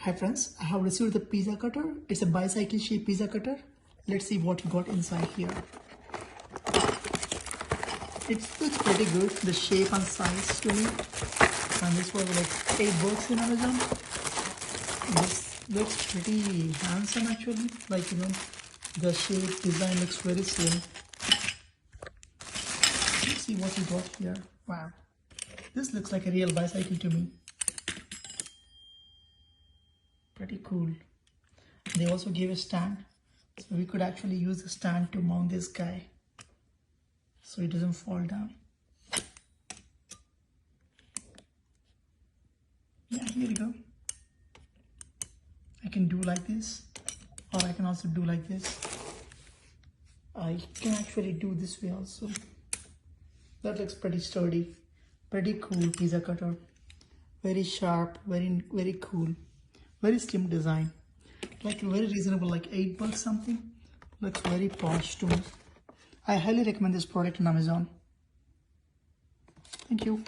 Hi friends, I have received the pizza cutter. It's a bicycle shaped pizza cutter. Let's see what we got inside here. It looks pretty good, the shape and size to me. And this was like $8 in Amazon. This looks pretty handsome actually. Like, you know, the shape design looks very slim. Let's see what we got here. Wow, this looks like a real bicycle to me. Pretty cool. They also gave a stand, so we could actually use the stand to mount this guy so it doesn't fall down. Yeah, here we go. I can do like this, or I can also do like this. I can actually do this way also. That looks pretty sturdy. Pretty cool pizza cutter. Very sharp, very cool. Very slim design. Like very reasonable, like $8 something. Looks very posh to me. I highly recommend this product on Amazon. Thank you.